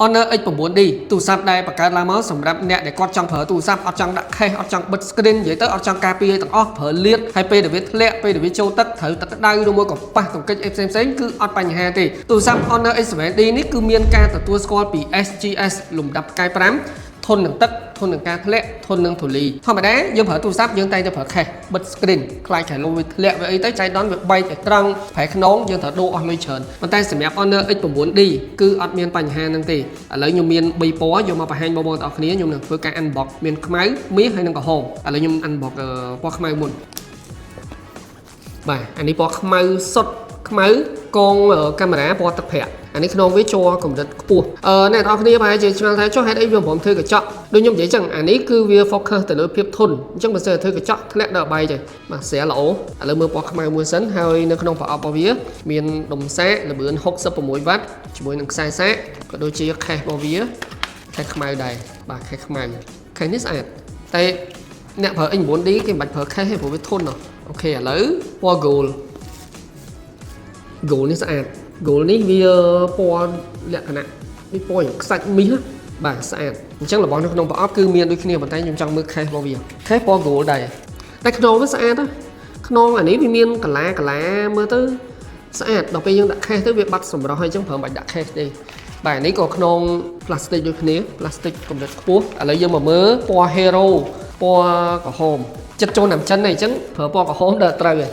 Honor X9D ទូរស័ព្ទដែលបង្កើតឡើងមកសម្រាប់អ្នកដែលគាត់ចង់ប្រើទូរស័ព្ទអត់ចង់ដាក់ case អត់ចង់បិទ screen និយាយទៅអត់ចង់ការពារទាំងអស់ប្រើលាតហើយពេលដែលវាធ្លាក់ពេលដែលវាចូលទឹកត្រូវទឹកក្តៅឬមួយក៏ប៉ះទង្គិចអីផ្សេងៗគឺអត់បញ្ហាទេទូរស័ព្ទ Honor X7D នេះគឺមានការទទួលស្គាល់ពី SGS លំដាប់ផ្កាយ5ធន់នឹងទឹកធន់នឹងការធ្លាក់ធន់នឹងធូលីធម្មតាយើងប្រើទូរស័ព្ទយើងតែងតែប្រើ case បិទ screen ខ្លាចចៃលុយវាធ្លាក់វាអីទៅចៃដន្យវាបែកទៅត្រង់ប្រែខ្នងយើងត្រូវដូរអស់លុយច្រើនប៉ុន្តែសម្រាប់ Honor X9D គឺអត់មានបញ្ហាហ្នឹងទេឥឡូវខ្ញុំមាន3ពណ៌យកមកបង្ហាញបងប្អូនទាំងអស់គ្នាខ្ញុំនឹងធ្វើការ unbox មានខ្មៅមាសហើយនិងក្រហមឥឡូវខ្ញុំ unbox ពណ៌ខ្មៅមុនបាទអានេះពណ៌ខ្មៅសុទ្ធខ្មៅកងកាមេរ៉ាពណ៌ទឹកប្រាក់អានេះក្នុងវាជាប់កម្រិតខ្ពស់អ្នកនរគ្នាប្រហែលជាឆ្ងល់ថាចុះហេតុអីវាមិនធ្វើកញ្ចក់ដូចខ្ញុំនិយាយចឹងអានេះគឺវា focus ទៅលើភាពធន់អញ្ចឹងបើសិនធ្វើកញ្ចក់ធ្លាក់ដល់បាយទៅបាទស្រាលល្អឥឡូវមើលពណ៌ខ្មៅមួយសិនហើយនៅក្នុងប្រអប់របស់វាមានដុំសាកល្បឿន66វ៉ាត់ជាមួយនឹងខ្សែសាកក៏ដូចជា case របស់វាខេសខ្មៅដែរបាទខេសខ្មៅខេសនេះស្អាតតែអ្នកប្រើ X9D គេមិនបាច់ប្រើ case ទេព្រោះវាធន់អូខេឥឡូវពណ៌ gold នេះស្អាត gold នេះវាពណ៌លក្ខណៈវាពណ៌ខ្សាច់មាសបាទស្អាតអញ្ចឹងរបស់នៅក្នុងប្រអប់គឺមានដូចគ្នាប៉ុន្តែខ្ញុំចង់មើល case របស់វា case ពណ៌ gold ដែរតែខ្នងវាស្អាតខ្នងអានេះវាមានកលាមើលទៅស្អាតដល់ពេលយើងដាក់ case ទៅវាបាត់សម្រស់ហើយអញ្ចឹងប្រើមិនបាច់ដាក់ case ទេបាទនេះក៏ខ្នង plastic ដូចគ្នា plastic កម្រិតខ្ពស់ឥឡូវយើងមកមើលពណ៌ hero ពណ៌ក្រហមចិត្តចូលតាមចិនហ្នឹងអញ្ចឹងប្រើពណ៌ក្រហមដល់ត្រូវហើយ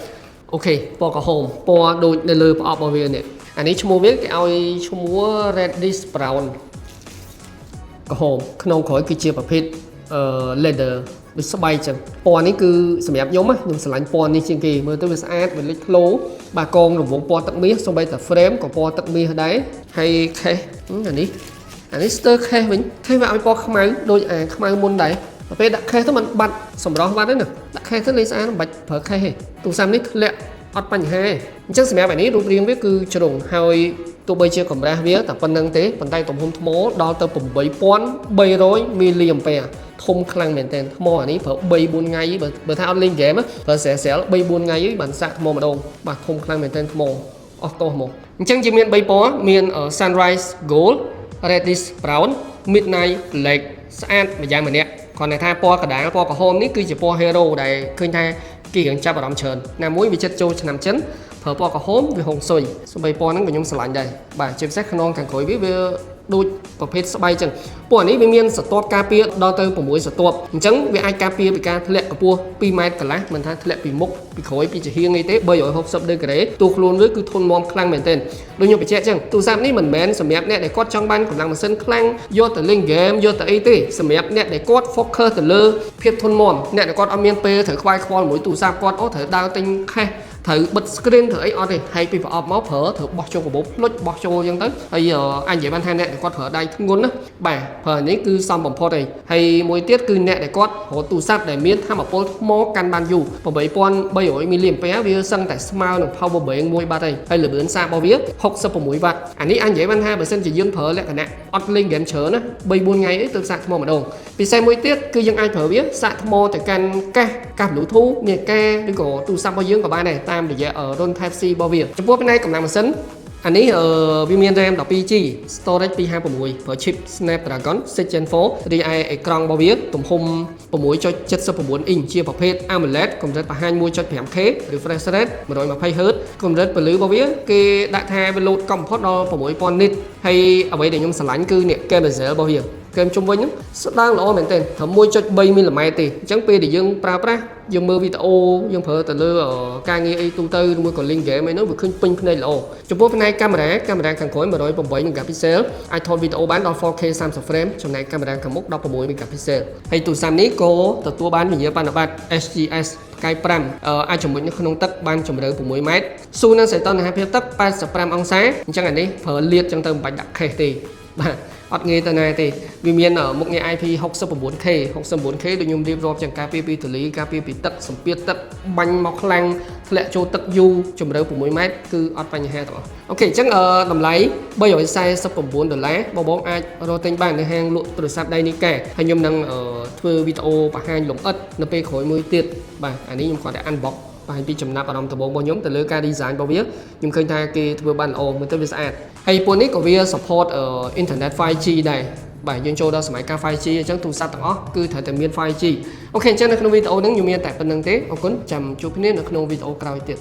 អូខេពណ៌ក្រហមពណ៌ដូចនៅលើប្រអប់របស់វានេះអានេះឈ្មោះវាគេឲ្យឈ្មោះ reddish brown ក្រហមក្នុងក្រោយគឺជាប្រភេទleather ដូចស្បែកចឹងពណ៌នេះគឺសម្រាប់ខ្ញុំស្រឡាញ់ពណ៌នេះជាងគេមើលទៅវាស្អាតវាលេចធ្លោបាទកងរង្វង់ពណ៌ទឹកមាសសូម្បីតែ frame ក៏ពណ៌ទឹកមាសដែរហើយ case អានេះ sticker case វិញ case វាឲ្យពណ៌ខ្មៅដូចអាខ្មៅមុនដែរពេលដាក់ case ទៅมันបាត់សម្រស់បាត់ទេណាដាក់ case ទៅលេងស្អាតមិនបាច់ប្រើ case ទេទូរស័ព្ទនេះធ្លាក់អត់បញ្ហាអញ្ចឹងសម្រាប់អានេះរូបរាងវាគឺជ្រុងហើយទោះបីជាកម្រាស់វាតែប៉ុណ្្នឹងទេប៉ុន្តែទំហំថ្មដល់ទៅ8300 មីលីអាំពែធំខ្លាំងមែនទែនថ្មអានេះប្រើ 3-4 ថ្ងៃបើថាអត់លេងហ្គេមប្រើស្រាល 3-4 ថ្ងៃបានសាកថ្មម្ដងបាទធំខ្លាំងមែនទែនថ្មអស់តោះមកអញ្ចឹងជាមាន3ពណ៌មាន sunrise gold reddish brown midnight black ស្អាតម្យ៉ាងម្នាក់គាត់ថាពណ៌កដាលពណ៌ក្រហមនេះគឺជាពណ៌ hero ដែលឃើញថាគេរៀងចាប់អារម្មណ៍ច្រើនណាមួយវាចិត្តចូលឆ្នាំចិនប្រើពណ៌ក្រហមវាហុងស៊ុយសូម្បីពណ៌ហ្នឹងក៏ខ្ញុំស្រឡាញ់ដែរបាទជាពិសេសខ្នងខាងក្រោយវាដូចប្រភេទស្បែកចឹងពណ៌នេះវាមានស្រទាប់ការពារដល់ទៅ6ស្រទាប់អញ្ចឹងវាអាចការពារពីការធ្លាក់កម្ពស់2ម៉ែត្រកន្លះមិនថាធ្លាក់ពីមុខពីក្រោយពីចាហៀងអីទេ360ដឺក្រេទូខ្លួនវាគឺធន់មាំខ្លាំងមែនទែនដូចខ្ញុំបញ្ជាក់ចឹងទូរស័ព្ទនេះមិនមែនសម្រាប់អ្នកដែលគាត់ចង់បានកម្លាំងម៉ាស៊ីនខ្លាំងយកទៅលេងហ្គេមយកទៅអីទេសម្រាប់អ្នកដែលគាត់ focus ទៅលើភាពធន់មាំអ្នកដែលគាត់អត់មានពេលត្រូវខ្វាយខ្វល់មួយទូរស័ព្ទគាត់ត្រូវដើរទិញ case ត្រូវបិទ screen ត្រូវអីអត់ទេហើយពីប្រអប់មកប្រើត្រូវបោះចូលកាបូបភ្លុចបោះចូលអញ្ចឹងទៅហើយអញនិយាយបានថាអ្នកដែលគាត់ប្រើដៃធ្ងន់ណាបាទប្រើនេះគឺសមបំផុតហើយមួយទៀតគឺអ្នកដែលគាត់រកទូរស័ព្ទដែលមានថាមពលថ្មកាន់បានយូរ8300 មីលីអាំពែវាសឹងតែស្មើនឹង power bank មួយបាត់ហើយល្បឿនសាររបស់វា66វ៉ាត់អានេះអញនិយាយបានថាបើសិនជាយើងប្រើលក្ខណៈអត់លេងហ្គេមច្រើនណា 3-4 ថ្ងៃទៅសាកថ្មម្ដងពិសេសមួយទៀតគឺយើងអាចប្រើវាសាកថ្មទៅកាន់កាស Bluetooth នាការឬក៏ទូរស័ព្ទរបស់យើងក៏បានដែរតាមរយៈ run Type C របស់វាចំពោះផ្នែកកម្លាំងម៉ាស៊ីនអានេះវាមាន RAM 12GB storage 256ប្រើ chip Snapdragon 6 Gen 4រីឯអេក្រង់របស់វាទំហំ 6.79 អ៊ីនជាប្រភេទ AMOLED កម្រិតបង្ហាញ 1.5K refresh rate 120Hz កម្រិតពន្លឺរបស់វាគេដាក់ថាវាលោតកុំបំផុតដល់ 6000 nit ហើយអ្វីដែលខ្ញុំស្រឡាញ់គឺនេះ game bezel របស់វាគេជុំវិញស្ដើងល្អមែនទែនត្រឹម 1.3 មីលីម៉ែត្រទេអញ្ចឹងពេលដែលយើងប្រើប្រាស់យើងមើលវីដេអូយើងប្រើទៅលើការងារអីទូទៅឬមួយក៏លេងហ្គេមអីនោះវាឃើញពេញភ្នែកល្អចំពោះផ្នែកកាមេរ៉ាខាងក្រោយ108 megapixel អាចថតវីដេអូបានដល់ 4K 30 frame ចំណែកកាមេរ៉ាខាងមុខ16 megapixel ហើយទូរស័ព្ទនេះក៏ទទួលបានវិញ្ញាបនបត្រ SGS ផ្កាយ5អាចជំរុញនៅក្នុងទឹកបានជម្រៅ6ម៉ែត្រស៊ូនឹងសីតុណ្ហភាពទឹក85អង្សាអញ្ចឹងអានេះប្រើលាតអញ្ចឹងទៅមិនបាច់ដាក់ case ទេបាទអត់ងាយទៅណាទេវាមានមុខងារ IP 69K ដូចខ្ញុំរៀបរាប់ចឹងការពារពីទលីការពារពីទឹកសម្ពាធទឹកបាញ់មកខ្លាំងធ្លាក់ចូលទឹកយូរជម្រៅ6ម៉ែត្រគឺអត់បញ្ហាទាំងអស់អូខេអញ្ចឹងតម្លៃ$349បងបងអាចរកទិញបាននៅហាងលក់ទូរស័ព្ទដៃនីកាហើយខ្ញុំនឹងធ្វើវីដេអូបង្ហាញលម្អិតនៅពេលក្រោយមួយទៀតបាទអានេះខ្ញុំគាត់តែ unbox ហើយពីចំណាប់អារម្មណ៍ដំបូងរបស់ខ្ញុំទៅលើការ design របស់វាខ្ញុំឃើញថាគេធ្វើបានល្អមើលទៅវាស្អាតហើយពួកនេះក៏វា support internet 5G ដែរបាទយើងចូលដល់សម័យកាល 5G អញ្ចឹងទូរស័ព្ទទាំងអស់គឺត្រូវតែមាន 5G អូខេអញ្ចឹងនៅក្នុងវីដេអូនេះខ្ញុំមានតែប៉ុណ្្នឹងទេអរគុណចាំជួបគ្នានៅក្នុងវីដេអូក្រោយទៀត